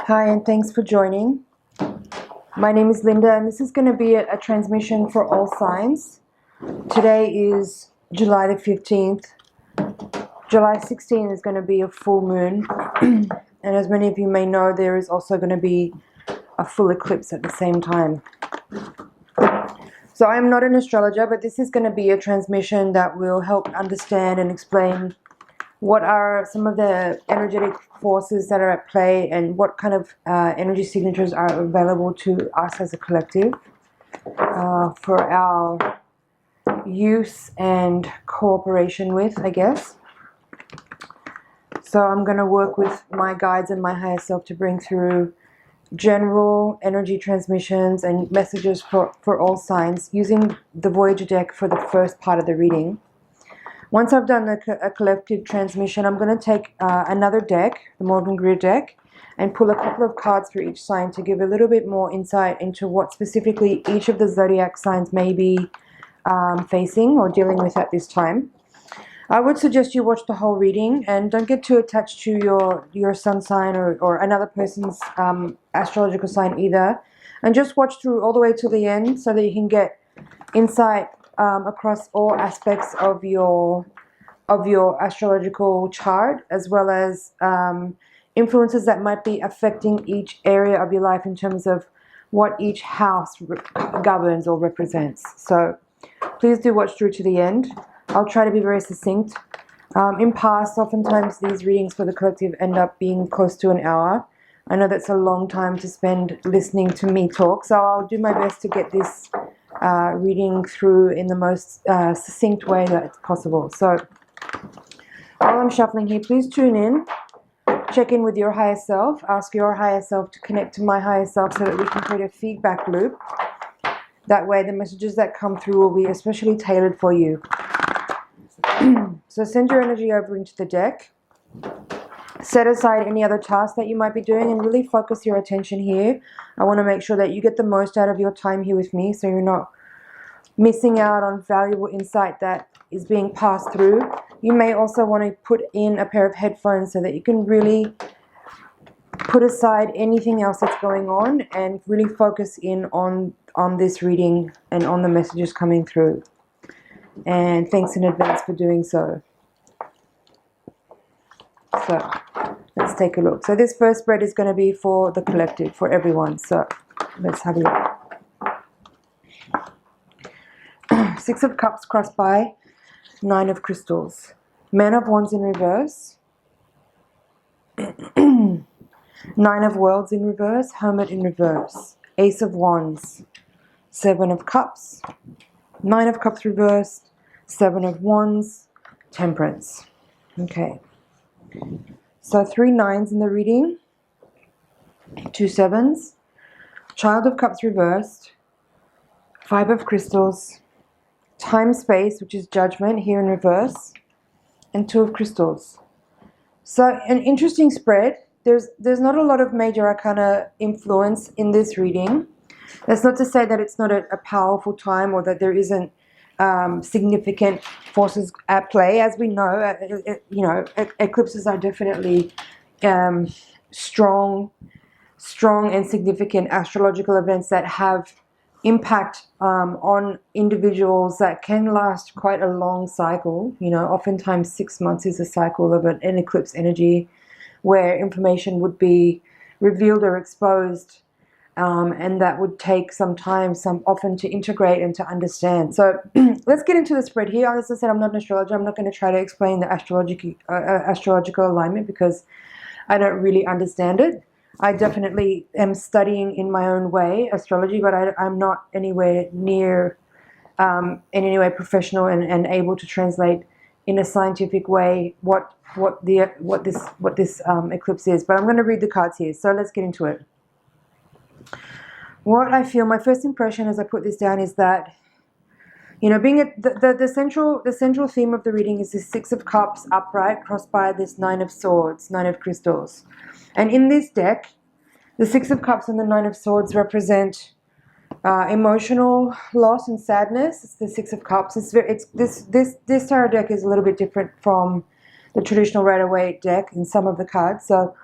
Hi, and thanks for joining. My name is Linda, and this is going to be a transmission for all signs. Today is July the 15th. July 16th is going to be a full moon, and as many of you may know, there is also going to be a full eclipse at the same time. So I am not an astrologer, but this is going to be a transmission that will help understand and explain what are some of the energetic forces that are at play and what kind of energy signatures are available to us as a collective for our use and cooperation with, I guess. So I'm going to work with my guides and my higher self to bring through general energy transmissions and messages for all signs using the Voyager deck for the first part of the reading. Once I've done a collective transmission, I'm going to take another deck, the Morgan Greer deck, and pull a couple of cards for each sign to give a little bit more insight into what specifically each of the zodiac signs may be facing or dealing with at this time. I would suggest you watch the whole reading and don't get too attached to your sun sign or another person's astrological sign either. And just watch through all the way to the end so that you can get insight across all aspects of your astrological chart, as well as influences that might be affecting each area of your life in terms of what each house governs or represents. So please do watch through to the end. I'll try to be very succinct. In past, oftentimes these readings for the collective end up being close to an hour. I know that's a long time to spend listening to me talk, so I'll do my best to get this reading through in the most succinct way that's possible. So while I'm shuffling here, please tune in, check in with your higher self, ask your higher self to connect to my higher self so that we can create a feedback loop. That way the messages that come through will be especially tailored for you. So send your energy over into the deck. Set aside any other tasks that you might be doing and really focus your attention here. I want to make sure that you get the most out of your time here with me so you're not missing out on valuable insight that is being passed through. You may also want to put in a pair of headphones so that you can really put aside anything else that's going on and really focus in on this reading and on the messages coming through. And thanks in advance for doing so. So let's take a look. So this first spread is going to be for the collective, for everyone. So let's have a look. Six of Cups crossed by Nine of Crystals. Man of Wands in reverse. Nine of Worlds in reverse. Hermit in reverse. Ace of Wands. Seven of Cups. Nine of Cups reversed. Seven of Wands. Temperance. Okay. So 3 9s in the reading, 2 7s, Child of Cups reversed, 5 of Crystals, Time Space, which is Judgment here in reverse, and 2 of Crystals. So an interesting spread. There's not a lot of major arcana influence in this reading. That's not to say that it's not a powerful time or that there isn't significant forces at play. As we know, eclipses are definitely strong and significant astrological events that have impact on individuals that can last quite a long cycle. Oftentimes 6 months is a cycle of an eclipse energy where information would be revealed or exposed. And that would take some time, often to integrate and to understand. So let's get into the spread here. As I said, I'm not an astrologer. I'm not going to try to explain the astrological alignment because I don't really understand it. I definitely am studying in my own way astrology, but I'm not anywhere near in any way professional and able to translate in a scientific way what this eclipse is. But I'm going to read the cards here. So let's get into it. What I feel, my first impression as I put this down is that, being the central theme of the reading is this 6 of Cups upright crossed by this 9 of Swords, 9 of Crystals. And in this deck, the 6 of Cups and the 9 of Swords represent emotional loss and sadness. It's the 6 of Cups. This tarot deck is a little bit different from the traditional Rider-Waite deck in some of the cards. So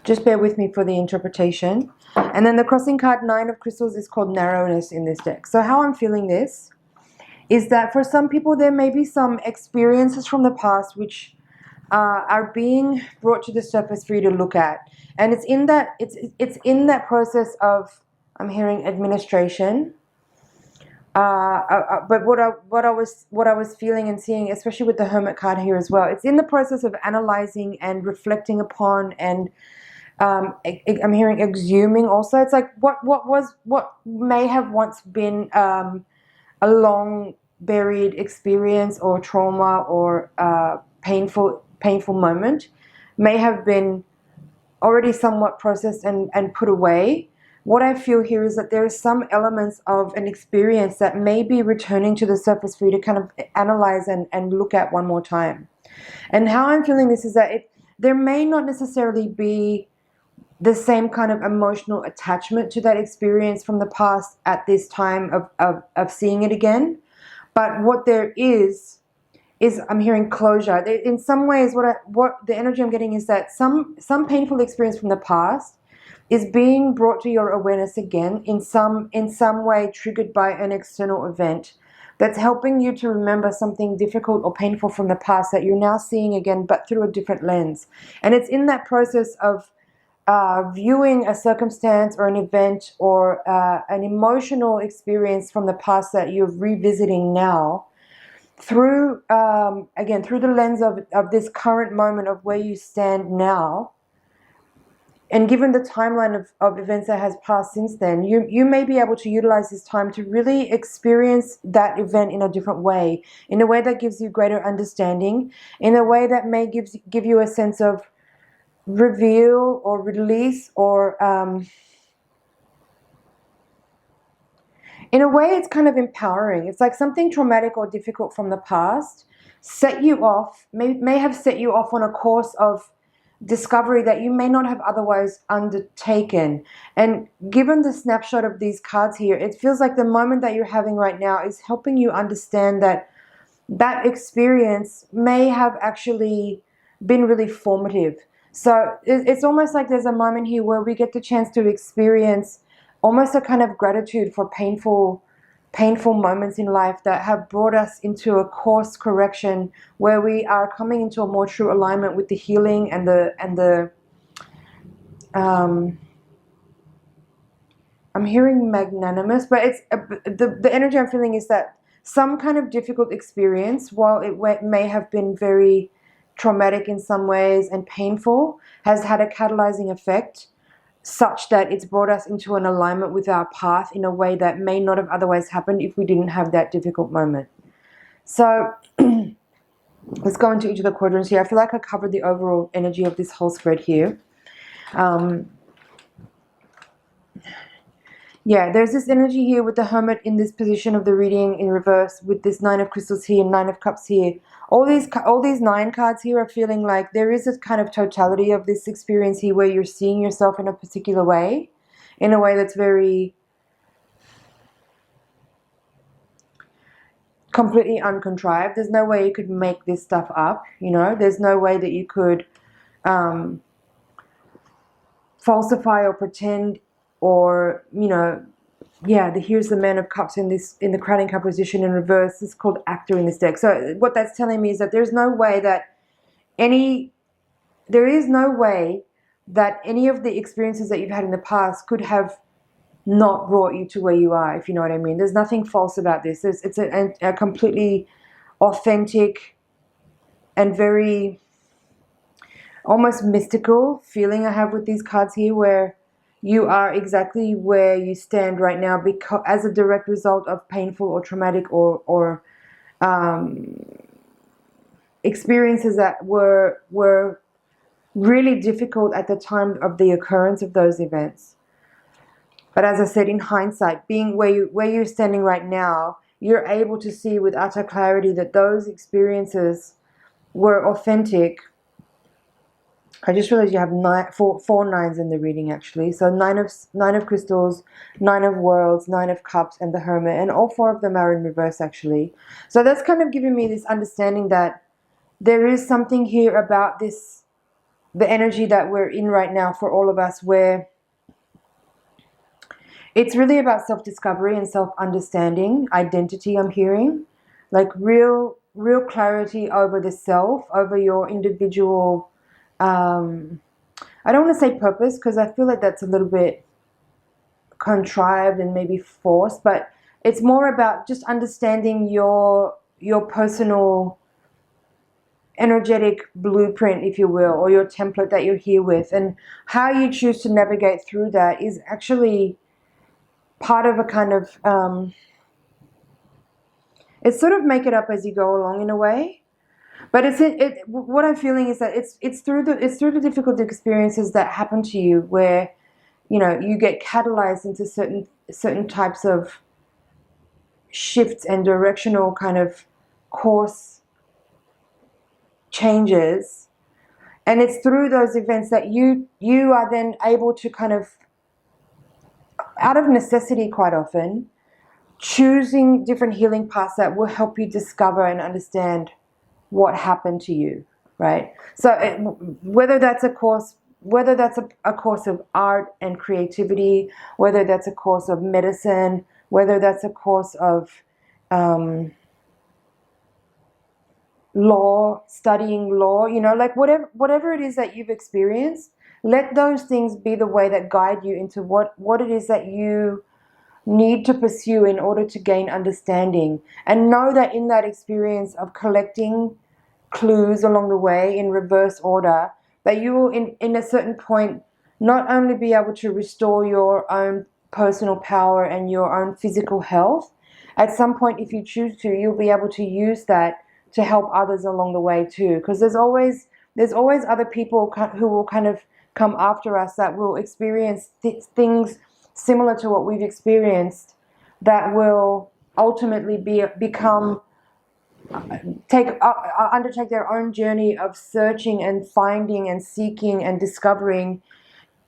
Just bear with me for the interpretation. And then the crossing card, 9 of Crystals, is called narrowness in this deck. So how I'm feeling this is that for some people there may be some experiences from the past which are being brought to the surface for you to look at. And it's in that process of, I'm hearing administration. But what I was feeling and seeing, especially with the Hermit card here as well, it's in the process of analyzing and reflecting upon, and I'm hearing exhuming also. It's like what may have once been a long buried experience or trauma or painful moment may have been already somewhat processed and put away. What I feel here is that there are some elements of an experience that may be returning to the surface for you to kind of analyze and look at one more time. And how I'm feeling this is that there may not necessarily be the same kind of emotional attachment to that experience from the past at this time of seeing it again. But what there is I'm hearing closure. In some ways, what the energy I'm getting is that some painful experience from the past is being brought to your awareness again in some way, triggered by an external event that's helping you to remember something difficult or painful from the past that you're now seeing again, but through a different lens. And it's in that process of viewing a circumstance or an event or an emotional experience from the past that you're revisiting now through, again, through the lens of this current moment of where you stand now. And given the timeline of events that has passed since then, you may be able to utilize this time to really experience that event in a different way, in a way that gives you greater understanding, in a way that may give you a sense of reveal or release, or in a way it's kind of empowering. It's like something traumatic or difficult from the past may have set you off on a course of discovery that you may not have otherwise undertaken. And given the snapshot of these cards here, it feels like the moment that you're having right now is helping you understand that that experience may have actually been really formative. So it's almost like there's a moment here where we get the chance to experience almost a kind of gratitude for painful moments in life that have brought us into a course correction where we are coming into a more true alignment with the healing and the I'm hearing magnanimous, but it's the energy I'm feeling is that some kind of difficult experience, while it may have been very traumatic in some ways and painful, has had a catalyzing effect such that it's brought us into an alignment with our path in a way that may not have otherwise happened if we didn't have that difficult moment. So let's go into each of the quadrants here. I feel like I covered the overall energy of this whole spread here. Yeah, there's this energy here with the Hermit in this position of the reading in reverse, with this 9 of Crystals here, 9 of Cups here. All these 9 cards here are feeling like there is a kind of totality of this experience here where you're seeing yourself in a particular way, in a way that's very completely uncontrived. There's no way you could make this stuff up, you know. There's no way that you could falsify or pretend, or, you know, yeah, here's the Man of Cups in the Crowning Cup position in reverse. This is called Actor in this deck. So what that's telling me is that there is no way that any of the experiences that you've had in the past could have not brought you to where you are, if you know what I mean. There's nothing false about this. It's a completely authentic and very almost mystical feeling I have with these cards here, where you are exactly where you stand right now because as a direct result of painful or traumatic or experiences that were really difficult at the time of the occurrence of those events. But as I said, in hindsight, being where you're standing right now, you're able to see with utter clarity that those experiences were authentic. I just realized you have four nines in the reading, actually. So 9 of Crystals, 9 of Worlds, 9 of Cups, and the Hermit, and all 4 of them are in reverse, actually. So that's kind of giving me this understanding that there is something here about this the energy that we're in right now for all of us, where it's really about self-discovery and self-understanding, identity. I'm hearing like real clarity over the self, over your individual, I don't want to say purpose, because I feel like that's a little bit contrived and maybe forced, but it's more about just understanding your personal energetic blueprint, if you will, or your template that you're here with, and how you choose to navigate through that is actually part of a kind of it's sort of make it up as you go along in a way. But what I'm feeling is that it's through the difficult experiences that happen to you where, you know, you get catalyzed into certain types of shifts and directional kind of course changes, and it's through those events that you are then able to kind of, out of necessity quite often, choosing different healing paths that will help you discover and understand what happened to you, right? So whether that's a course of art and creativity, whether that's a course of medicine, whether that's a course of law, studying law, you know, like whatever it is that you've experienced, let those things be the way that guide you into what it is that you need to pursue in order to gain understanding. And know that in that experience of collecting clues along the way in reverse order, that you will in a certain point not only be able to restore your own personal power and your own physical health, at some point, if you choose to, you'll be able to use that to help others along the way too, because there's always other people who will kind of come after us that will experience things similar to what we've experienced, that will ultimately undertake their own journey of searching and finding and seeking and discovering,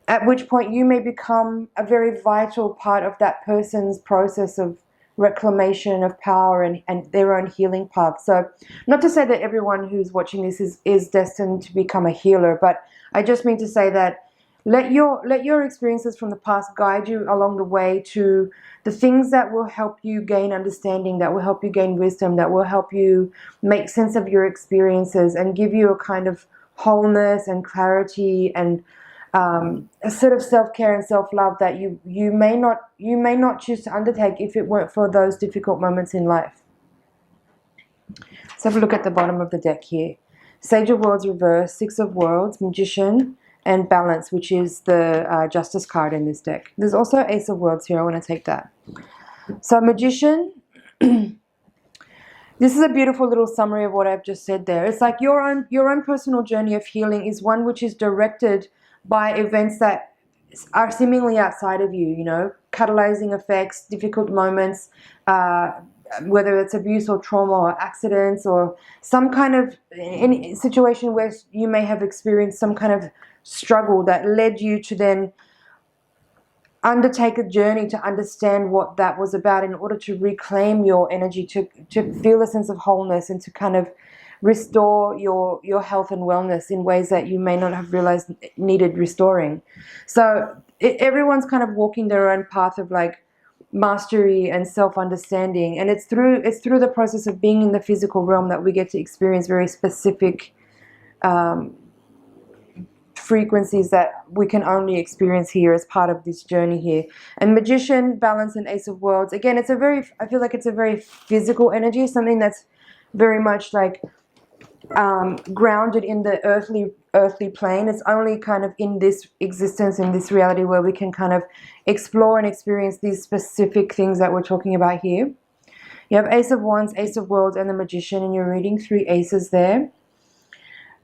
at which point you may become a very vital part of that person's process of reclamation of power and their own healing path. So not to say that everyone who's watching this is destined to become a healer, but I just mean to say that let your experiences from the past guide you along the way to the things that will help you gain understanding, that will help you gain wisdom, that will help you make sense of your experiences and give you a kind of wholeness and clarity and a sort of self-care and self-love that you may not choose to undertake if it weren't for those difficult moments in life. Let's have a look at the bottom of the deck here. Sage of Worlds reverse, Six of Worlds, Magician, and Balance, which is the Justice card in this deck. There's also Ace of Worlds here. I want to take that. So Magician, this is a beautiful little summary of what I've just said there. It's like your own personal journey of healing is one which is directed by events that are seemingly outside of you, you know, catalyzing effects, difficult moments, whether it's abuse or trauma or accidents or some kind of any situation where you may have experienced some kind of struggle that led you to then undertake a journey to understand what that was about in order to reclaim your energy, to feel a sense of wholeness and to kind of restore your health and wellness in ways that you may not have realized needed restoring. So everyone's kind of walking their own path of like mastery and self-understanding, and it's through the process of being in the physical realm that we get to experience very specific frequencies that we can only experience here as part of this journey here. And Magician, Balance, and Ace of Worlds, again, I feel like it's a very physical energy, something that's very much like grounded in the earthly plane. It's only kind of in this existence, in this reality, where we can kind of explore and experience these specific things that we're talking about here. You have Ace of Wands, Ace of Worlds, and the Magician, and you're reading 3 aces there.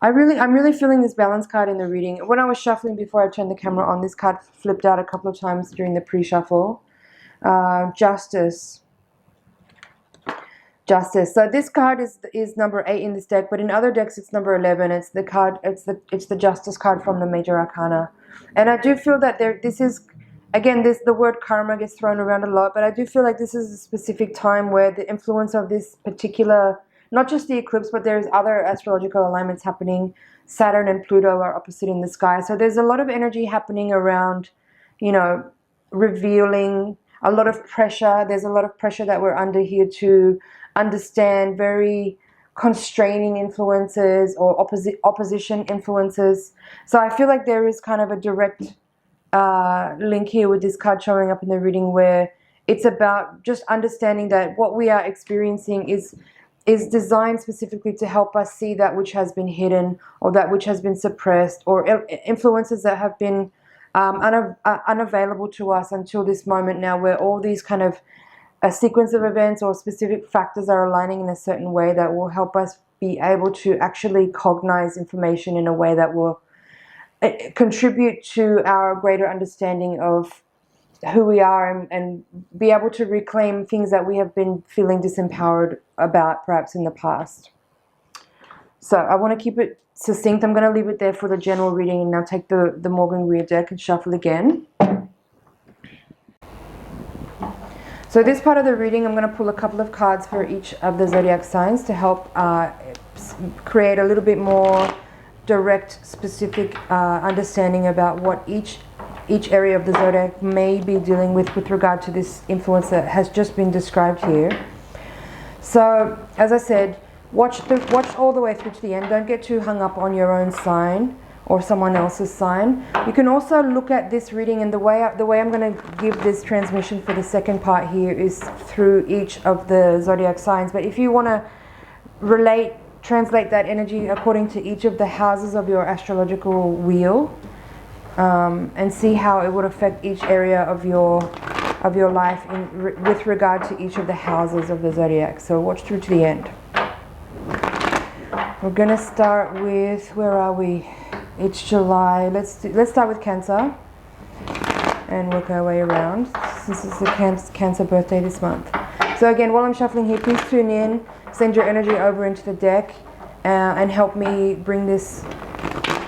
I'm really feeling this Balance card in the reading. When I was shuffling before I turned the camera on, this card flipped out a couple of times during the pre-shuffle. Justice. So this card is number 8 in this deck, but in other decks it's number 11. It's the Justice card from the Major Arcana, and I do feel that the word karma gets thrown around a lot, but I do feel like this is a specific time where the influence of this particular not just the eclipse, but there's other astrological alignments happening. Saturn and Pluto are opposite in the sky. So there's a lot of energy happening around, you know, revealing, a lot of pressure. There's a lot of pressure that we're under here to understand very constraining influences or opposition influences. So I feel like there is kind of a direct link here with this card showing up in the reading, where it's about just understanding that what we are experiencing is designed specifically to help us see that which has been hidden, or that which has been suppressed, or influences that have been unavailable to us until this moment now, where all these kind of a sequence of events or specific factors are aligning in a certain way that will help us be able to actually cognize information in a way that will contribute to our greater understanding of who we are, and be able to reclaim things that we have been feeling disempowered about perhaps in the past. So I want to keep it succinct. I'm going to leave it there for the general reading, and now take the Morgan Greer deck and shuffle again. So this part of the reading, I'm going to pull a couple of cards for each of the zodiac signs to help create a little bit more direct, specific understanding about what each area of the zodiac may be dealing with regard to this influence that has just been described here. So, as I said, watch all the way through to the end. Don't get too hung up on your own sign or someone else's sign. You can also look at this reading, and the way I'm going to give this transmission for the second part here is through each of the zodiac signs. But if you want to translate that energy according to each of the houses of your astrological wheel, and see how it would affect each area of your life with regard to each of the houses of the zodiac. So watch through to the end. We're gonna start with, where are we? It's July. Let's start with Cancer and work our way around. This is the Cancer birthday this month. So again, while I'm shuffling here, please tune in, send your energy over into the deck, and help me bring this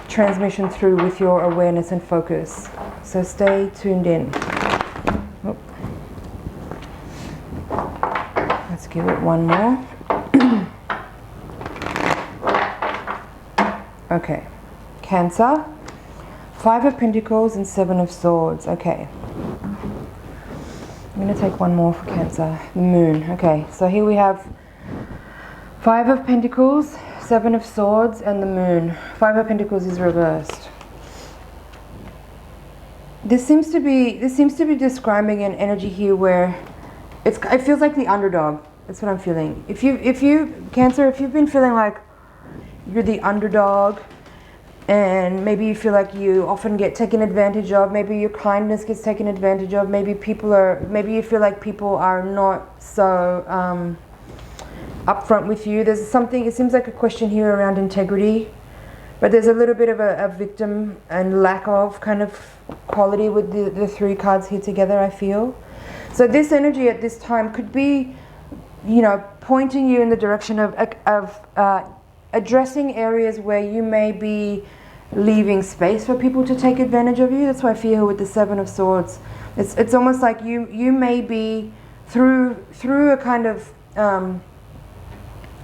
transmission through with your awareness and focus. So stay tuned in. Oh. Let's give it one more. Okay, Cancer, 5 of Pentacles and 7 of Swords. Okay, I'm going to take one more for Cancer, the Moon. Okay, so here we have 5 of Pentacles, 7 of Swords, and the Moon. 5 of Pentacles is reversed. This seems to be describing an energy here where it feels like the underdog. That's what I'm feeling. If you Cancer, if you've been feeling like you're the underdog, and maybe you feel like you often get taken advantage of, maybe your kindness gets taken advantage of, maybe you feel like people are not so upfront with you. There's something, it seems like a question here around integrity, but there's a little bit of a victim and lack of kind of quality with the 3 cards here together, I feel. So this energy at this time could be, you know, pointing you in the direction of addressing areas where you may be leaving space for people to take advantage of you. That's why I feel with the 7 of Swords. It's almost like you may be through a kind of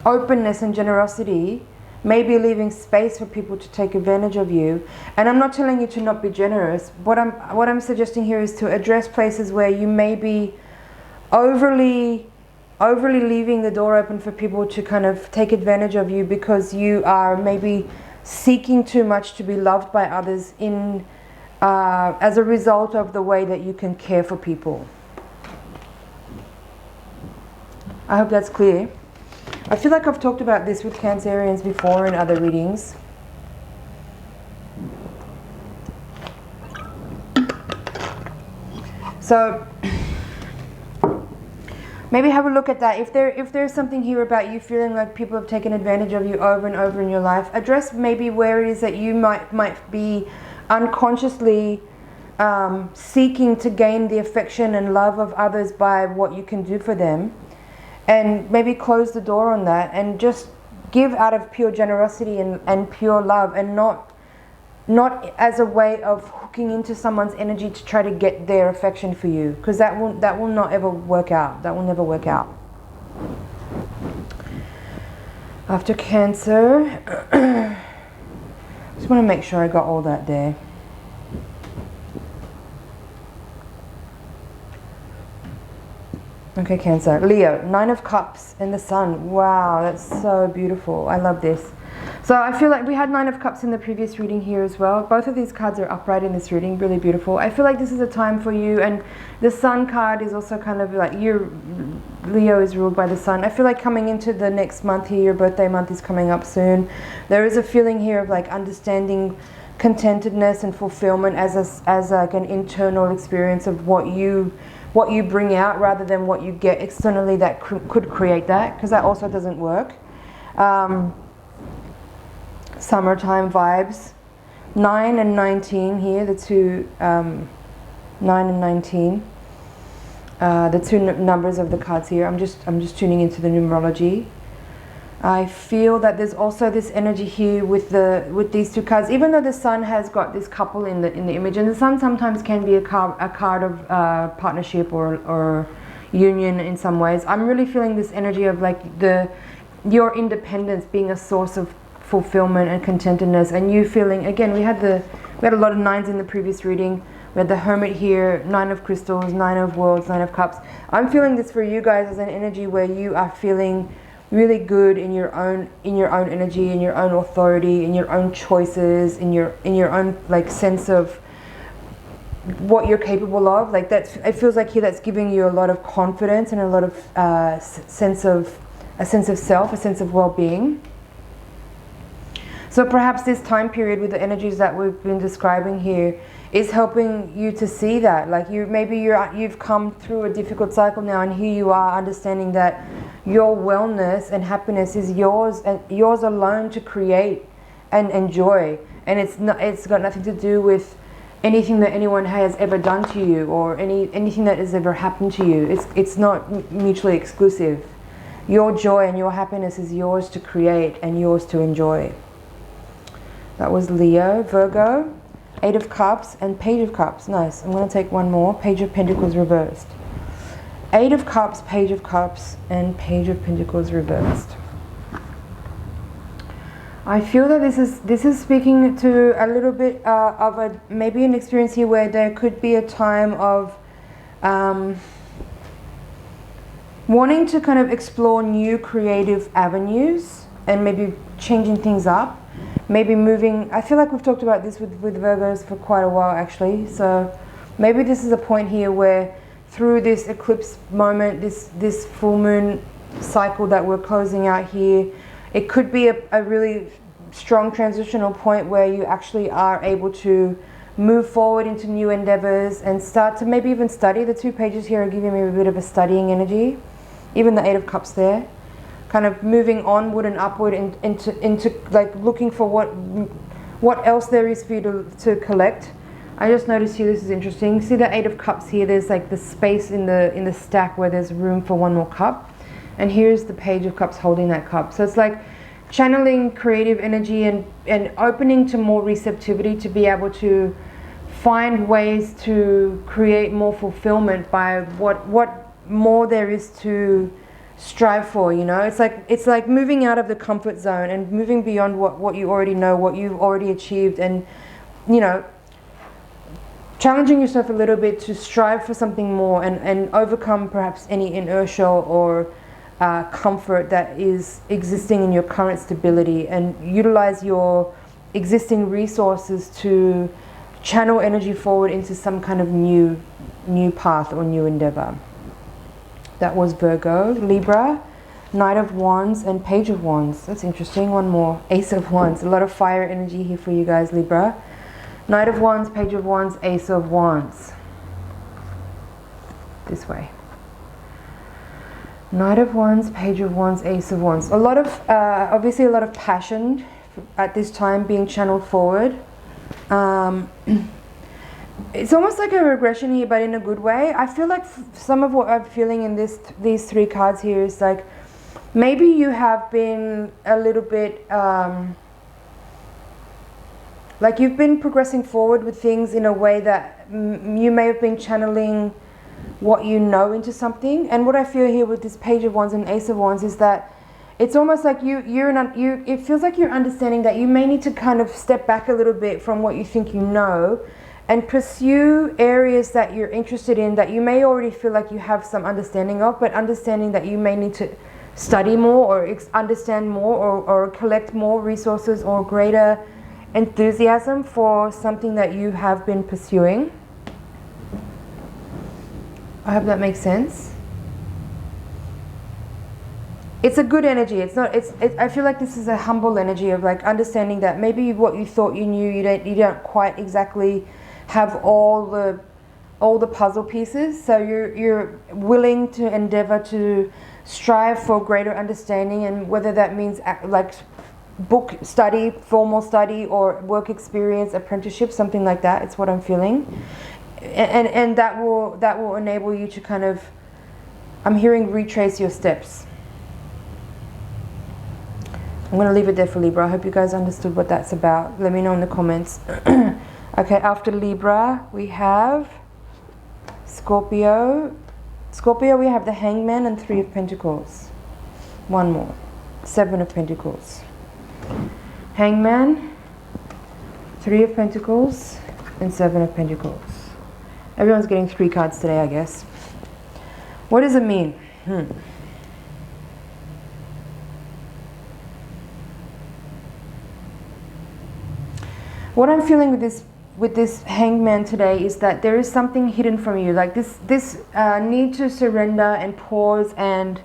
openness and generosity, may be leaving space for people to take advantage of you. And I'm not telling you to not be generous. What I'm suggesting here is to address places where you may be overly leaving the door open for people to kind of take advantage of you, because you are maybe seeking too much to be loved by others as a result of the way that you can care for people. I hope that's clear. I feel like I've talked about this with Cancerians before in other readings. So maybe have a look at that. If there's something here about you feeling like people have taken advantage of you over and over in your life, address maybe where it is that you might be unconsciously seeking to gain the affection and love of others by what you can do for them, and maybe close the door on that and just give out of pure generosity and pure love, and not as a way of hooking into someone's energy to try to get their affection for you, because that will not ever work out. That will never work out. After Cancer, just want to make sure I got all that there. Okay, Cancer. Leo, Nine of Cups and the Sun. Wow, that's so beautiful. I love this. So I feel like we had Nine of Cups in the previous reading here as well. Both of these cards are upright in this reading. Really beautiful. I feel like this is a time for you. And the Sun card is also kind of like Leo is ruled by the Sun. I feel like coming into the next month here, your birthday month is coming up soon. There is a feeling here of like understanding contentedness and fulfillment as like an internal experience of what you bring out rather than what you get externally that could create that, because that also doesn't work. Summertime vibes. 9 and 19 here, the two 9 and 19, the two numbers of the cards here. I'm just tuning into the numerology. I feel that there's also this energy here with these two cards, even though the Sun has got this couple in the image, and the Sun sometimes can be a card of partnership or union in some ways. I'm really feeling this energy of like your independence being a source of fulfillment and contentedness, and you feeling, again, we had a lot of nines in the previous reading. We had the Hermit here, Nine of Crystals, Nine of Worlds, Nine of Cups. I'm feeling this for you guys as an energy where you are feeling really good in your own energy, in your own authority, in your own choices, in your own like sense of what you're capable of. Like that, it feels like here that's giving you a lot of confidence and a lot of sense of self, a sense of well-being. So perhaps this time period with the energies that we've been describing here is helping you to see that. Like you've come through a difficult cycle now, and here you are understanding that your wellness and happiness is yours and yours alone to create and enjoy. And it's got nothing to do with anything that anyone has ever done to you or anything that has ever happened to you. It's not mutually exclusive. Your joy and your happiness is yours to create and yours to enjoy. That was Leo. Virgo, Eight of Cups and Page of Cups. Nice. I'm going to take one more. Page of Pentacles reversed. Eight of Cups, Page of Cups, and Page of Pentacles reversed. I feel that this is speaking to a little bit of maybe an experience here where there could be a time of wanting to kind of explore new creative avenues and maybe changing things up. Maybe moving, I feel like we've talked about this with Virgos for quite a while actually. So maybe this is a point here where through this eclipse moment, this full moon cycle that we're closing out here, it could be a really strong transitional point where you actually are able to move forward into new endeavors and start to maybe even study. The two pages here are giving me a bit of a studying energy. Even the Eight of Cups there. Kind of moving onward and upward into like looking for what else there is for you to collect. I just noticed here, this is interesting. See the Eight of Cups here, there's like the space in the stack where there's room for one more cup. And here's the Page of Cups holding that cup. So it's like channeling creative energy and opening to more receptivity to be able to find ways to create more fulfillment by what more there is to strive for, you know. It's like moving out of the comfort zone and moving beyond what you already know, what you've already achieved, and, you know, challenging yourself a little bit to strive for something more and overcome perhaps any inertia or comfort that is existing in your current stability, and utilize your existing resources to channel energy forward into some kind of new path or new endeavor. That was Virgo. Libra, Knight of Wands and Page of Wands. That's interesting. One more. Ace of Wands. A lot of fire energy here for you guys, Libra. Knight of Wands, Page of Wands, Ace of Wands. This way. Knight of Wands, Page of Wands, Ace of Wands. A lot of, obviously a lot of passion at this time being channeled forward. It's almost like a regression here, but in a good way. I feel like some of what I'm feeling in these three cards here is like maybe you have been a little bit like you've been progressing forward with things in a way that you may have been channeling what you know into something. And what I feel here with this Page of Wands and Ace of Wands is that it's almost like it feels like you're understanding that you may need to kind of step back a little bit from what you think you know and pursue areas that you're interested in that you may already feel like you have some understanding of, but understanding that you may need to study more or understand more or collect more resources or greater enthusiasm for something that you have been pursuing. I hope that makes sense. It's a good energy. It's not. I feel like this is a humble energy of like understanding that maybe what you thought you knew, you don't quite exactly have all the puzzle pieces. So you're willing to endeavor to strive for greater understanding, and whether that means like book study, formal study, or work experience, apprenticeship, something like that. It's what I'm feeling, and that will enable you to kind of, I'm hearing, retrace your steps. I'm going to leave it there for Libra. I hope you guys understood what that's about. Let me know in the comments. Okay, after Libra, we have Scorpio. Scorpio, we have the Hangman and 3 of Pentacles. One more. 7 of Pentacles. Hangman, 3 of Pentacles, and 7 of Pentacles. Everyone's getting 3 cards today, I guess. What does it mean? What I'm feeling with this Hangman today is that there is something hidden from you, like this need to surrender and pause. And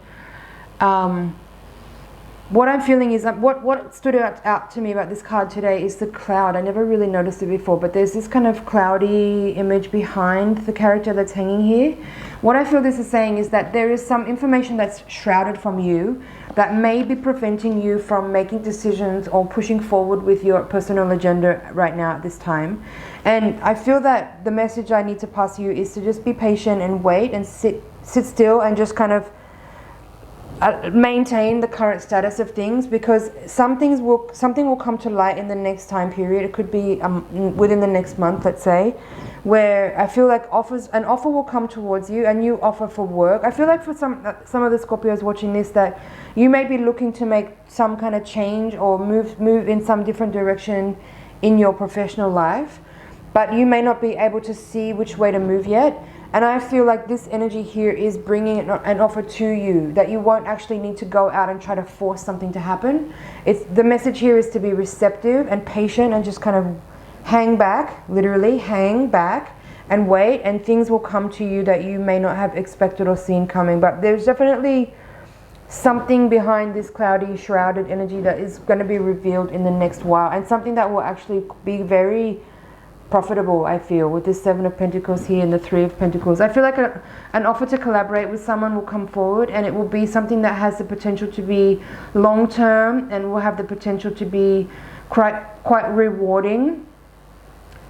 what I'm feeling is that what stood out to me about this card today is the cloud. I never really noticed it before, but there's this kind of cloudy image behind the character that's hanging here. What I feel this is saying is that there is some information that's shrouded from you that may be preventing you from making decisions or pushing forward with your personal agenda right now at this time. And I feel that the message I need to pass you is to just be patient and wait and sit still and just kind of maintain the current status of things, because something will come to light in the next time period. It could be within the next month, let's say, where I feel like an offer will come towards you, a new offer for work. I feel like for some of the Scorpios watching this, that you may be looking to make some kind of change or move in some different direction in your professional life, but you may not be able to see which way to move yet. And I feel like this energy here is bringing an offer to you that you won't actually need to go out and try to force something to happen. The message here is to be receptive and patient and just kind of hang back, literally hang back and wait, and things will come to you that you may not have expected or seen coming. But there's definitely something behind this cloudy, shrouded energy that is going to be revealed in the next while, and something that will actually be very profitable, I feel, with this 7 of Pentacles here and the 3 of Pentacles. I feel like an offer to collaborate with someone will come forward, and it will be something that has the potential to be long-term and will have the potential to be quite rewarding,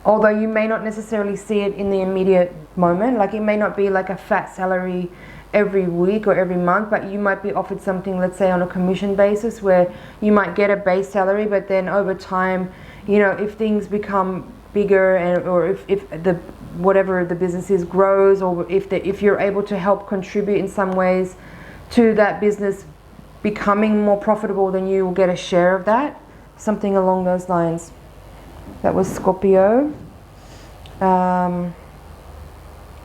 although you may not necessarily see it in the immediate moment. Like, it may not be like a fat salary every week or every month, but you might be offered something, let's say on a commission basis, where you might get a base salary, but then over time, you know, if things become bigger, or if the whatever the business is grows, or if you're able to help contribute in some ways to that business becoming more profitable, then you will get a share of that, something along those lines. That was Scorpio.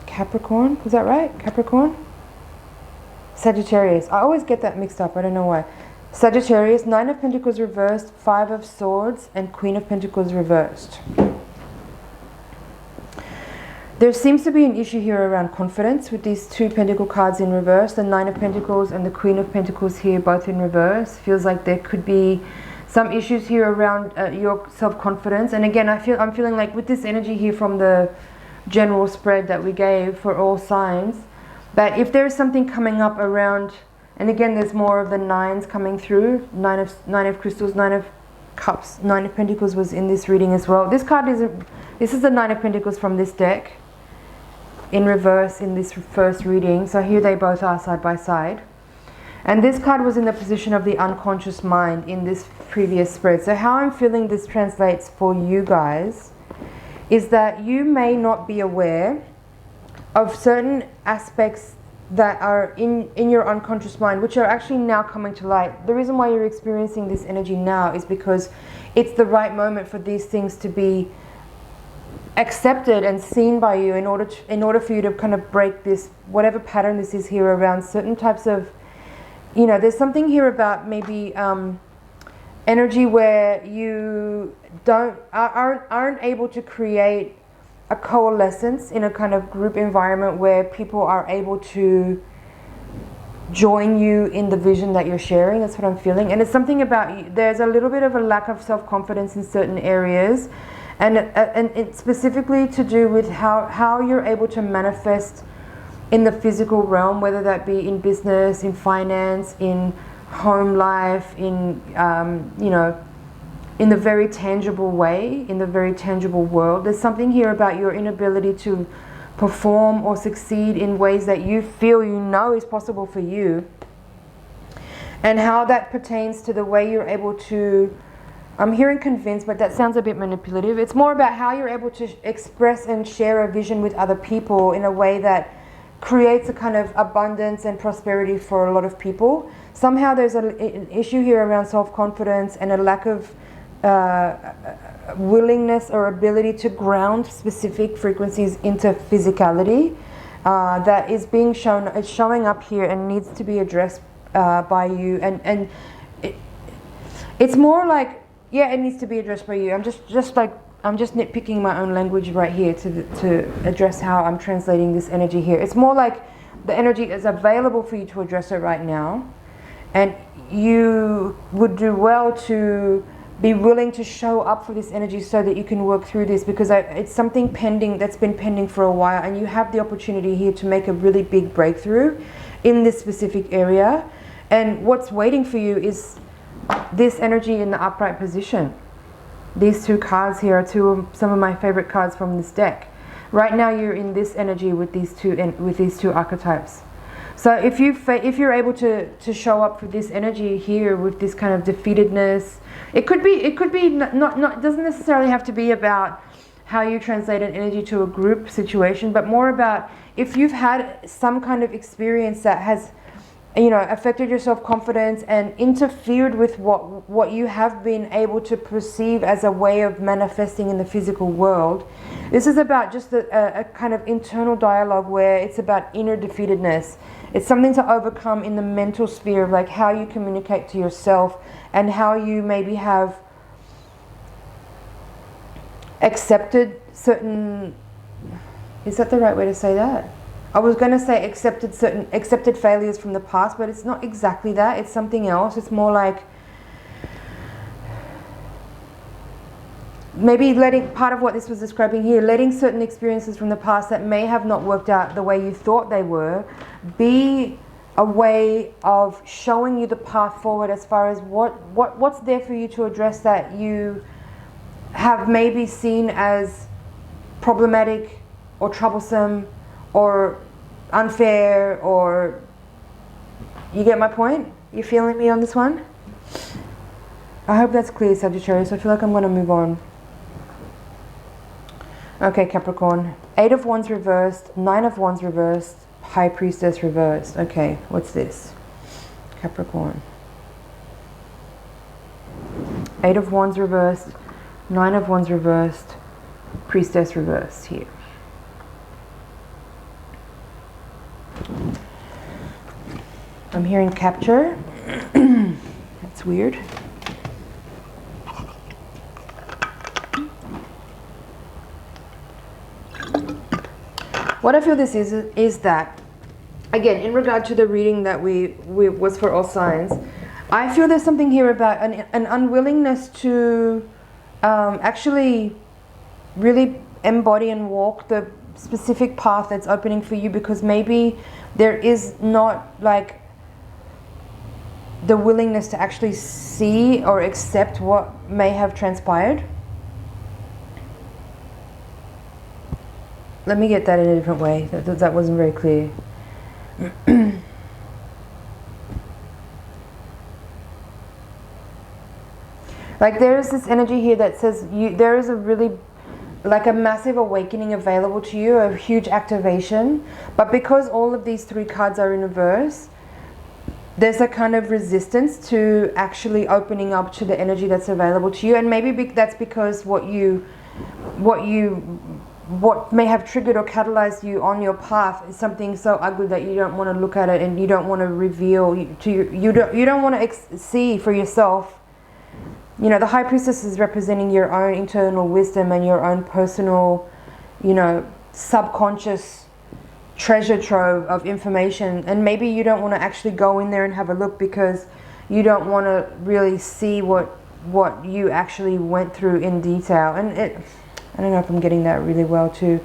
Capricorn, was that right? Capricorn? Sagittarius. I always get that mixed up, I don't know why. Sagittarius, 9 of Pentacles reversed, 5 of Swords, and Queen of Pentacles reversed. There seems to be an issue here around confidence with these 2 Pentacle cards in reverse. The 9 of Pentacles and the Queen of Pentacles here, both in reverse. Feels like there could be some issues here around your self-confidence. And again, I'm feeling like with this energy here from the general spread that we gave for all signs, that if there's something coming up around, and again, there's more of the 9s coming through, 9 of Crystals, 9 of Cups, 9 of Pentacles was in this reading as well. This card this is the 9 of Pentacles from this deck in reverse in this first reading. So here they both are side by side. And this card was in the position of the unconscious mind in this previous spread. So how I'm feeling this translates for you guys is that you may not be aware of certain aspects that are in your unconscious mind, which are actually now coming to light. The reason why you're experiencing this energy now is because it's the right moment for these things to be accepted and seen by you in order for you to kind of break this, whatever pattern this is here around certain types of, you know, there's something here about maybe energy where you aren't able to create a coalescence in a kind of group environment where people are able to join you in the vision that you're sharing. That's what I'm feeling. And it's something about, there's a little bit of a lack of self-confidence in certain areas, and it's specifically to do with how you're able to manifest in the physical realm, whether that be in business, in finance, in home life, in you know, in the very tangible way, in the very tangible world. There's something here about your inability to perform or succeed in ways that you feel you know is possible for you, and how that pertains to the way you're able to, I'm hearing convinced, but that sounds a bit manipulative. It's more about how you're able to express and share a vision with other people in a way that creates a kind of abundance and prosperity for a lot of people. Somehow there's an issue here around self-confidence and a lack of willingness or ability to ground specific frequencies into physicality that is being shown, it's showing up here and needs to be addressed by you. And it's more like, yeah, it needs to be addressed by you. I'm just nitpicking my own language right here to address how I'm translating this energy here. It's more like the energy is available for you to address it right now, and you would do well to be willing to show up for this energy so that you can work through this, because it's something pending that's been pending for a while, and you have the opportunity here to make a really big breakthrough in this specific area. And what's waiting for you is this energy in the upright position. These two cards here are some of my favorite cards from this deck. Right now you're in this energy with these two archetypes. So if you're able to show up for this energy here with this kind of defeatedness, it could be not doesn't necessarily have to be about how you translate an energy to a group situation, but more about if you've had some kind of experience that has, you know, affected your self-confidence and interfered with what you have been able to perceive as a way of manifesting in the physical world. This is about just a kind of internal dialogue where it's about inner defeatedness. It's something to overcome in the mental sphere of like how you communicate to yourself and how you maybe have accepted certain, is that the right way to say that? I was going to say accepted failures from the past, but it's not exactly that. It's something else. It's more like maybe letting, part of what this was describing here, letting certain experiences from the past that may have not worked out the way you thought they were, be a way of showing you the path forward as far as what's there for you to address that you have maybe seen as problematic or troublesome or unfair, or, you get my point? You feeling me on this one? I hope that's clear, Sagittarius. I feel like I'm going to move on. Okay, Capricorn. 8 of Wands reversed, 9 of Wands reversed, High Priestess reversed. Okay, what's this? Capricorn. 8 of Wands reversed, 9 of Wands reversed, Priestess reversed here. I'm hearing capture. That's weird. What I feel this is that, again, in regard to the reading that we was for all signs, I feel there's something here about an unwillingness to actually really embody and walk the specific path that's opening for you, because maybe there is not like the willingness to actually see or accept what may have transpired. Let me get that in a different way. That wasn't very clear. Like there is this energy here that says there is a really like a massive awakening available to you, a huge activation. But because all of these 3 cards are in reverse, there's a kind of resistance to actually opening up to the energy that's available to you. And maybe that's because what may have triggered or catalyzed you on your path is something so ugly that you don't want to look at it, and you don't want to reveal to you don't want to see for yourself. You know, the High Priestess is representing your own internal wisdom and your own personal, you know, subconscious treasure trove of information. And maybe you don't want to actually go in there and have a look because you don't want to really see what you actually went through in detail. And I don't know if I'm getting that really well too.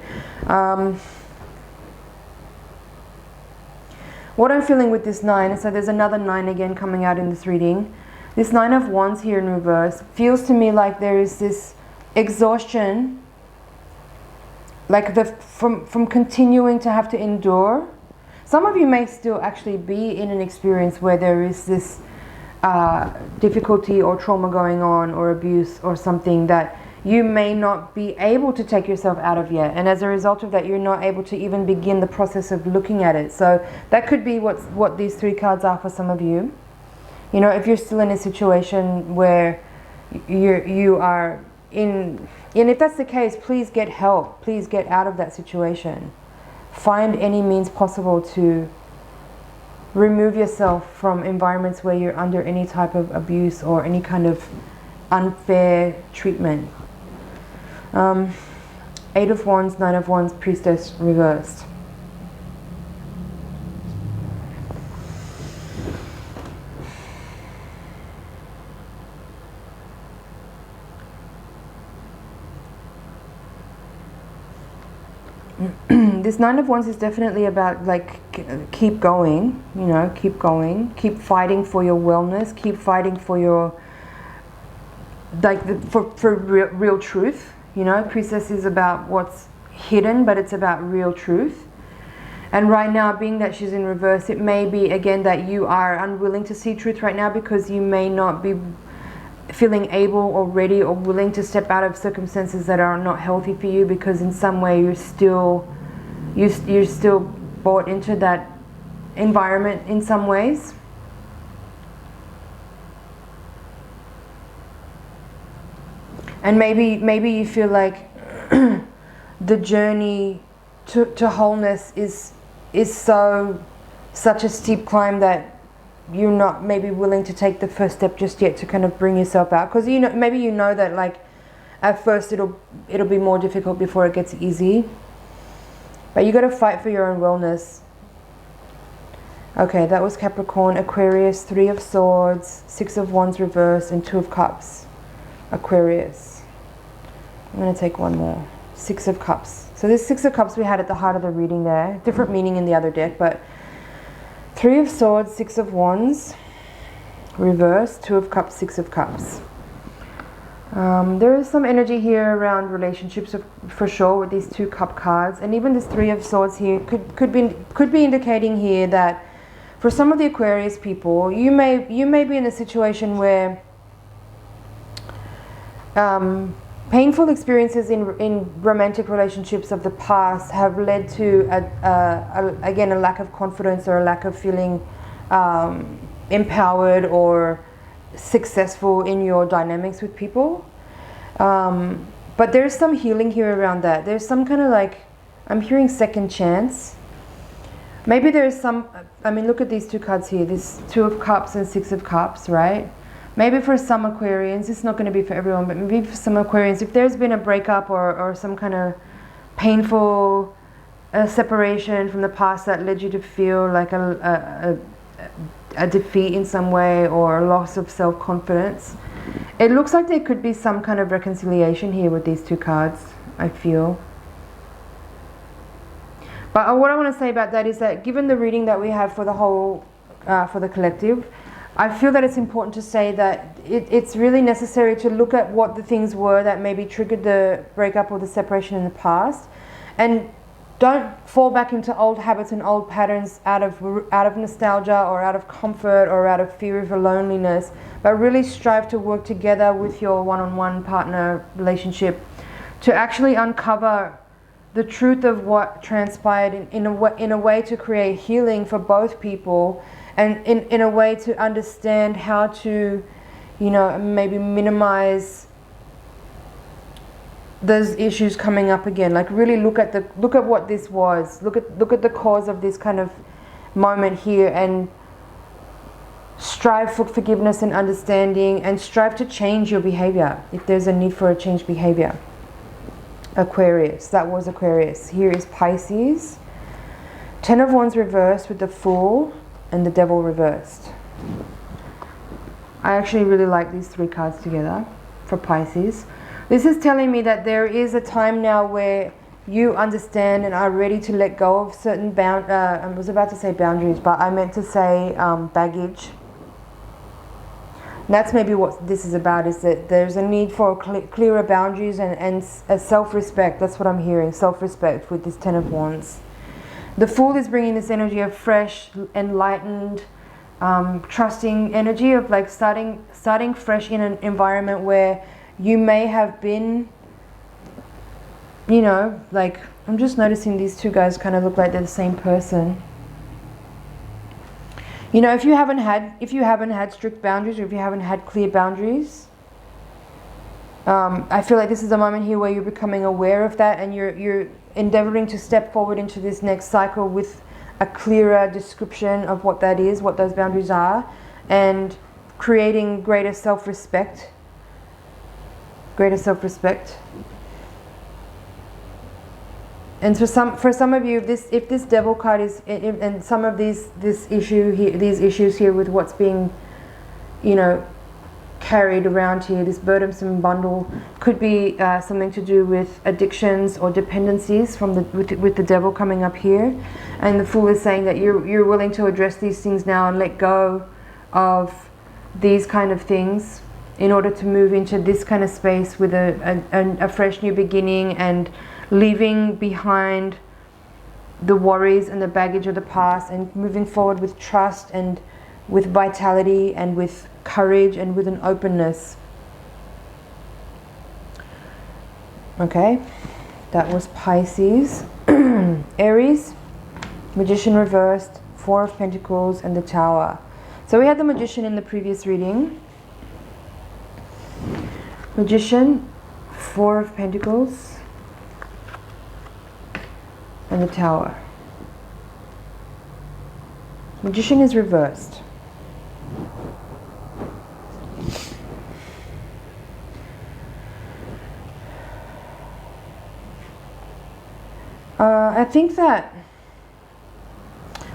What I'm feeling with this 9, so there's another 9 again coming out in this reading. This 9 of Wands here in reverse feels to me like there is this exhaustion, like from continuing to have to endure. Some of you may still actually be in an experience where there is this difficulty or trauma going on, or abuse or something that you may not be able to take yourself out of yet, and as a result of that you're not able to even begin the process of looking at it. So that could be what these 3 cards are for some of you. You know, if you're still in a situation where you are in, and if that's the case, please get help. Please get out of that situation. Find any means possible to remove yourself from environments where you're under any type of abuse or any kind of unfair treatment. 8 of Wands, 9 of Wands, Priestess reversed. This 9 of Wands is definitely about like keep going, you know, keep going, keep fighting for your wellness, keep fighting for your for real truth. You know, Priestess is about what's hidden, but it's about real truth. And right now, being that she's in reverse, it may be again that you are unwilling to see truth right now because you may not be feeling able or ready or willing to step out of circumstances that are not healthy for you, because in some way you're still bought into that environment in some ways. And maybe you feel like the journey to wholeness is such a steep climb that you're not maybe willing to take the first step just yet to kind of bring yourself out, because you know, maybe you know that like at first it'll be more difficult before it gets easy, but you got to fight for your own wellness. Okay, that was Capricorn. Aquarius, 3 of Swords, 6 of Wands reversed, and 2 of Cups. Aquarius. I'm going to take one more. 6 of Cups. So this 6 of Cups we had at the heart of the reading there. Different meaning in the other deck, but 3 of Swords, 6 of Wands, reverse, 2 of Cups, 6 of Cups. There is some energy here around relationships for sure with these 2 Cup cards, and even this 3 of Swords here could be indicating here that for some of the Aquarius people, you may be in a situation where painful experiences in romantic relationships of the past have led to again a lack of confidence or a lack of feeling empowered or successful in your dynamics with people. But there's some healing here around that. There's some kind of like, I'm hearing second chance. Maybe there's some, I mean, look at these 2 cards here. This 2 of Cups and 6 of Cups, right? Maybe for some Aquarians, it's not going to be for everyone, but maybe for some Aquarians, if there's been a breakup or some kind of painful separation from the past that led you to feel like a defeat in some way or a loss of self-confidence, it looks like there could be some kind of reconciliation here with these 2 cards, I feel. But what I want to say about that is that given the reading that we have for the whole, for the collective, I feel that it's important to say that it's really necessary to look at what the things were that maybe triggered the breakup or the separation in the past, and don't fall back into old habits and old patterns out of nostalgia or out of comfort or out of fear of loneliness, but really strive to work together with your one-on-one partner relationship to actually uncover the truth of what transpired in a way to create healing for both people, and in a way to understand how to, you know, maybe minimize those issues coming up again. Like really look at what this was. Look at the cause of this kind of moment here, and strive for forgiveness and understanding, and strive to change your behavior if there's a need for a changed behavior. Aquarius, that was Aquarius. Here is Pisces. 10 of Wands reversed with the Fool and the Devil reversed. I actually really like these 3 cards together for Pisces. This is telling me that there is a time now where you understand and are ready to let go of certain I was about to say boundaries, but I meant to say baggage. And that's maybe what this is about, is that there's a need for clearer boundaries and a self-respect. That's what I'm hearing, self-respect with this 10 of Wands. The Fool is bringing this energy of fresh, enlightened, trusting energy of like starting fresh in an environment where you may have been, you know, like, I'm just noticing these 2 guys kind of look like they're the same person. You know, if you haven't had strict boundaries, or if you haven't had clear boundaries, I feel like this is a moment here where you're becoming aware of that, and you're endeavoring to step forward into this next cycle with a clearer description of what that is, what those boundaries are, and creating greater self-respect. Greater self-respect. And for some of you, if this Devil card is, and some of these issues here with what's being, you know, carried around here, this burdensome bundle, could be something to do with addictions or dependencies from with the Devil coming up here. And the Fool is saying that you're willing to address these things now and let go of these kind of things in order to move into this kind of space with a fresh new beginning, and leaving behind the worries and the baggage of the past, and moving forward with trust and with vitality and with courage and with an openness. Okay, that was Pisces. Aries, Magician reversed, 4 of Pentacles and the Tower. So we had the Magician in the previous reading. Magician, 4 of Pentacles and the Tower. Magician is reversed. I think that,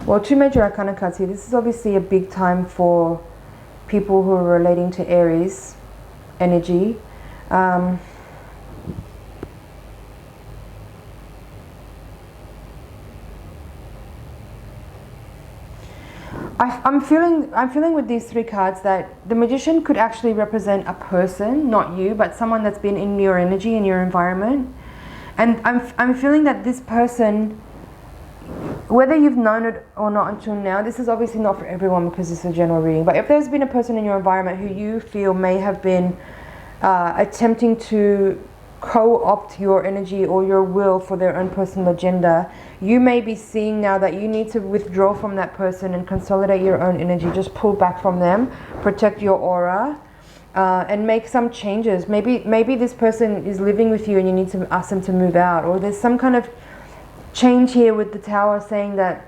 well, 2 major arcana cards here. This is obviously a big time for people who are relating to Aries energy. I'm feeling with these 3 cards that the Magician could actually represent a person, not you, but someone that's been in your energy, in your environment. And I'm feeling that this person, whether you've known it or not until now, this is obviously not for everyone because it's a general reading, but if there's been a person in your environment who you feel may have been attempting to co-opt your energy or your will for their own personal agenda, you may be seeing now that you need to withdraw from that person and consolidate your own energy. Just pull back from them, protect your aura, and make some changes. Maybe this person is living with you and you need to ask them to move out, or there's some kind of change here with the Tower saying that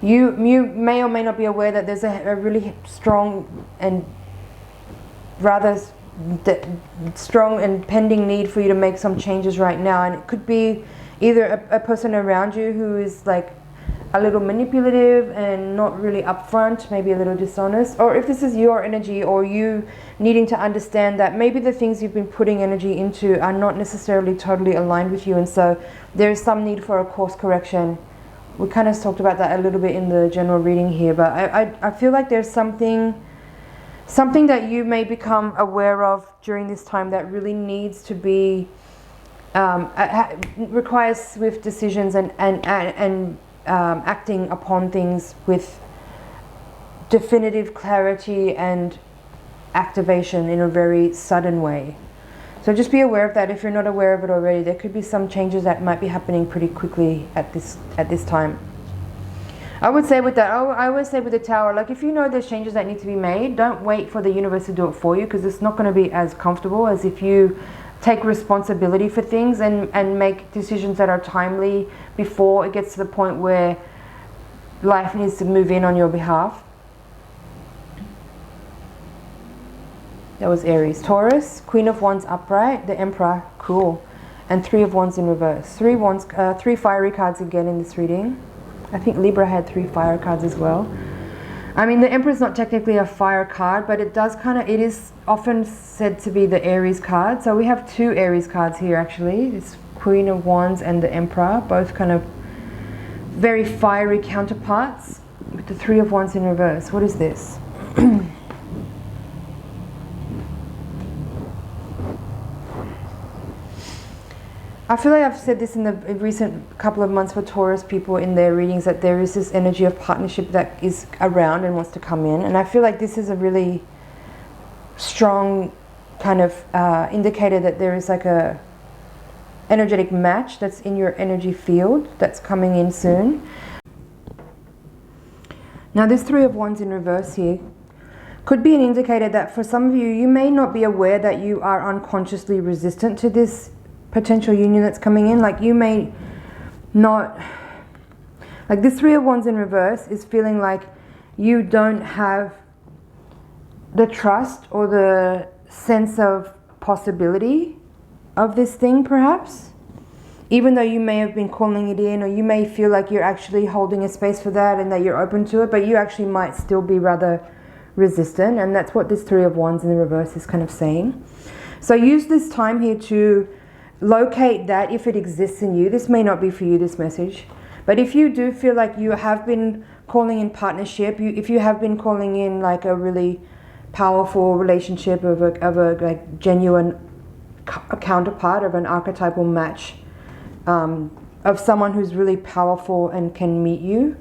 you may or may not be aware that there's a really strong and rather strong and pending need for you to make some changes right now. And it could be either a person around you who is like a little manipulative and not really upfront, maybe a little dishonest, or if this is your energy or you needing to understand that maybe the things you've been putting energy into are not necessarily totally aligned with you, and so there's some need for a course correction. We kind of talked about that a little bit in the general reading here, but I feel like there's something that you may become aware of during this time that really needs to be requires swift decisions and acting upon things with definitive clarity and activation in a very sudden way. So So just be aware of that if you're not aware of it already. There could be some changes that might be happening pretty quickly at this time. I would say with that, I always say with the Tower, like if you know there's changes that need to be made, don't wait for the universe to do it for you, because it's not going to be as comfortable as if you take responsibility for things and make decisions that are timely before it gets to the point where life needs to move in on your behalf. That was Aries. Taurus, Queen of Wands upright, the Emperor, cool. And Three of Wands in reverse. Three fiery cards again in this reading. I think Libra had 3 fire cards as well. I mean, the Emperor is not technically a fire card, but it is often said to be the Aries card. So we have 2 Aries cards here actually. It's Queen of Wands and the Emperor, both kind of very fiery counterparts, with the Three of Wands in reverse. What is this? I feel like I've said this in the recent couple of months for Taurus people in their readings, that there is this energy of partnership that is around and wants to come in. And I feel like this is a really strong kind of indicator that there is like a energetic match that's in your energy field that's coming in soon. Now this Three of Wands in reverse here could be an indicator that for some of you, you may not be aware that you are unconsciously resistant to this potential union that's coming in. Like you may not, like this Three of Wands in reverse is feeling like you don't have the trust or the sense of possibility of this thing, perhaps, even though you may have been calling it in, or you may feel like you're actually holding a space for that and that you're open to it, but you actually might still be rather resistant. And that's what this Three of Wands in the reverse is kind of saying. So use this time here to locate that if it exists in you. This may not be for you, this message, but if you do feel like you have been calling in partnership, if you have been calling in like a really powerful relationship of a like genuine counterpart, of an archetypal match, of someone who's really powerful and can meet you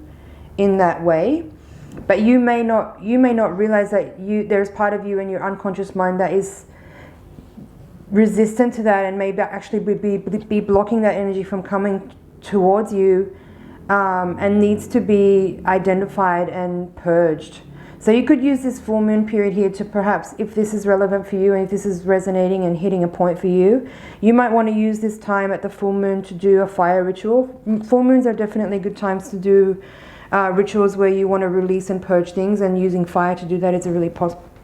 in that way, but you may not realize that there's part of you in your unconscious mind that is resistant to that, and maybe actually be blocking that energy from coming towards you, and needs to be identified and purged. So you could use this full moon period here to perhaps, if this is relevant for you and if this is resonating and hitting a point for you, you might want to use this time at the full moon to do a fire ritual. Full moons are definitely good times to do rituals where you want to release and purge things, and using fire to do that is a really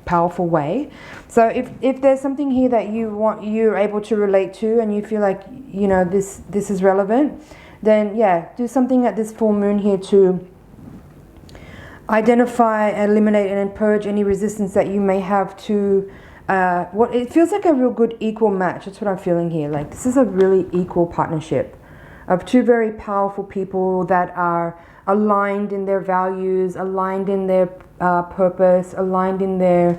powerful way. So if there's something here that you're able to relate to, and you feel like, you know, this is relevant, then yeah, do something at this full moon here to identify, eliminate, and purge any resistance that you may have to what it feels like a real good equal match. That's what I'm feeling here. Like this is a really equal partnership of 2 very powerful people that are aligned in their values, aligned in their purpose, aligned in their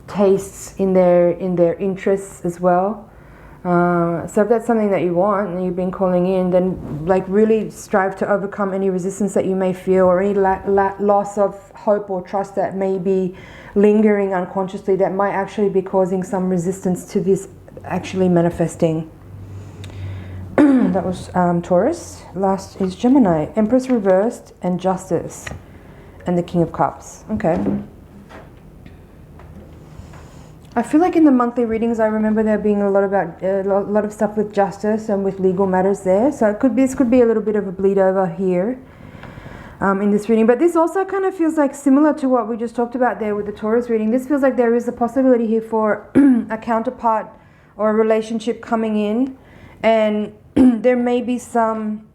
tastes, in their interests as well. So if that's something that you want and you've been calling in, then like really strive to overcome any resistance that you may feel, or any loss of hope or trust that may be lingering unconsciously, that might actually be causing some resistance to this actually manifesting. That was Taurus. Last is Gemini. Empress reversed and Justice and the King of Cups. Okay. I feel like in the monthly readings, I remember there being a lot of stuff with justice and with legal matters there. So this could be a little bit of a bleed over here in this reading. But this also kind of feels like similar to what we just talked about there with the Taurus reading. This feels like there is a possibility here for a counterpart or a relationship coming in, and there may be some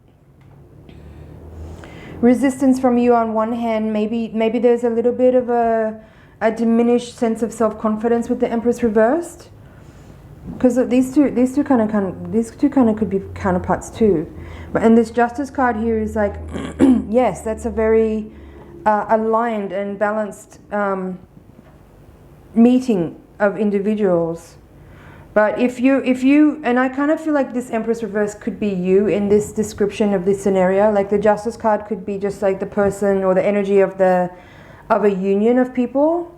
resistance from you on one hand. Maybe there's a little bit of a diminished sense of self-confidence with the Empress reversed, because these two kind of could be counterparts too. And this Justice card here is like yes, that's a very aligned and balanced meeting of individuals. But if you, and I kind of feel like this Empress reverse could be you in this description of this scenario. Like the Justice card could be just like the person or the energy of a union of people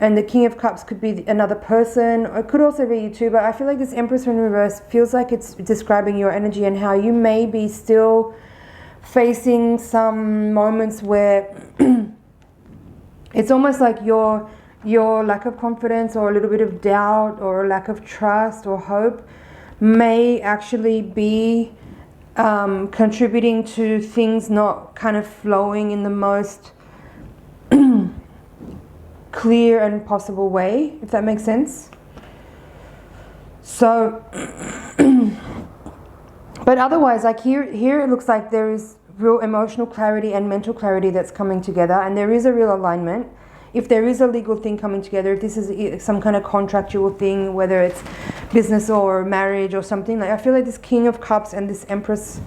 And the King of Cups could be another person, or it could also be you too, but I feel like this Empress in reverse feels like it's describing your energy and how you may be still facing some moments where it's almost like your lack of confidence or a little bit of doubt or a lack of trust or hope may actually be contributing to things not kind of flowing in the most clear and possible way, if that makes sense. So but otherwise, like here it looks like there is real emotional clarity and mental clarity that's coming together, and there is a real alignment. If there is a legal thing coming together, if this is some kind of contractual thing, whether it's business or marriage or something, like I feel like this King of Cups and this Empress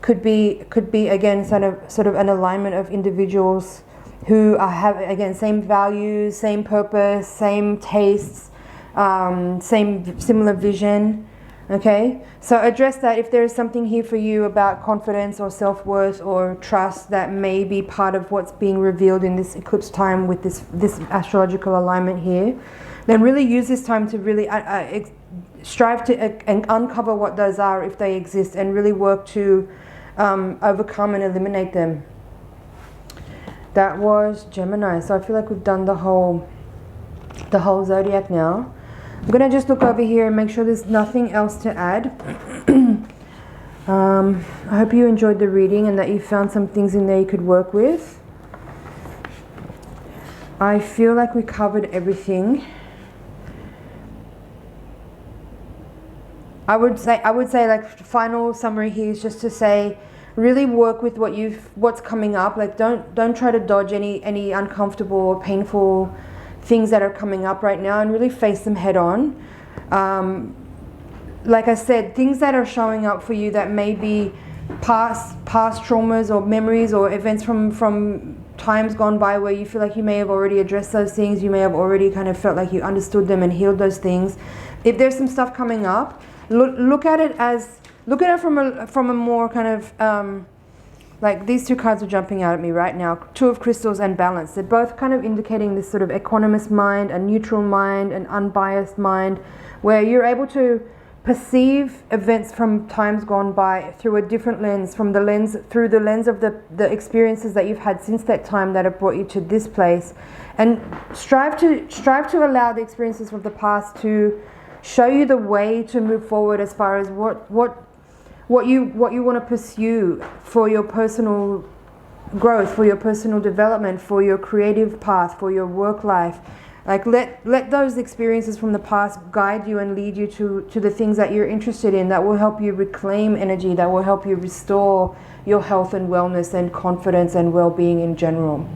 could be again sort of an alignment of individuals who have, again, same values, same purpose, same tastes, similar vision. Okay, so address that. If there is something here for you about confidence or self-worth or trust that may be part of what's being revealed in this eclipse time with this astrological alignment here, then really use this time to really strive to uncover what those are, if they exist, and really work to overcome and eliminate them. That was Gemini. So I feel like we've done the whole zodiac now. I'm going to just look over here and make sure there's nothing else to add. I hope you enjoyed the reading and that you found some things in there you could work with. I feel like we covered everything. I would say like final summary here is just to say, really work with what's coming up. Like don't try to dodge any uncomfortable or painful things that are coming up right now, and really face them head on. Like I said, things that are showing up for you that may be past traumas or memories or events from times gone by where you feel like you may have already addressed those things, you may have already kind of felt like you understood them and healed those things. If there's some stuff coming up, look at it from a more kind of like these two cards are jumping out at me right now. Two of Crystals and Balance. They're both kind of indicating this sort of equanimous mind, a neutral mind, an unbiased mind, where you're able to perceive events from times gone by through a different lens, through the lens of the experiences that you've had since that time that have brought you to this place, and strive to allow the experiences of the past to show you the way to move forward as far as what you want to pursue for your personal growth, for your personal development, for your creative path, for your work life. Like let those experiences from the past guide you and lead you to the things that you're interested in, that will help you reclaim energy, that will help you restore your health and wellness and confidence and well-being in general.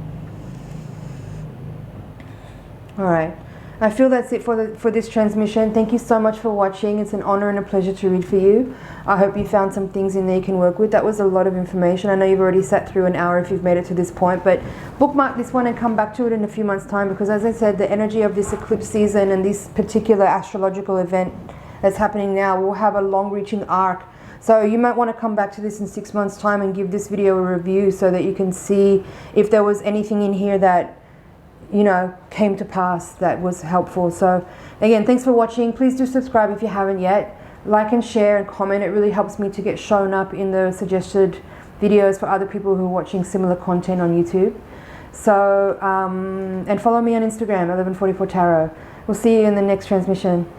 All right. I feel that's it for this transmission. Thank you so much for watching. It's an honor and a pleasure to read for you. I hope you found some things in there you can work with. That was a lot of information. I know you've already sat through an hour if you've made it to this point, but bookmark this one and come back to it in a few months' time, because as I said, the energy of this eclipse season and this particular astrological event that's happening now will have a long-reaching arc. So you might want to come back to this in 6 months' time and give this video a review so that you can see if there was anything in here that came to pass that was helpful. So again, thanks for watching. Please do subscribe if you haven't yet. Like and share and comment. It really helps me to get shown up in the suggested videos for other people who are watching similar content on YouTube. So and follow me on Instagram, 1144 Tarot. We'll see you in the next transmission.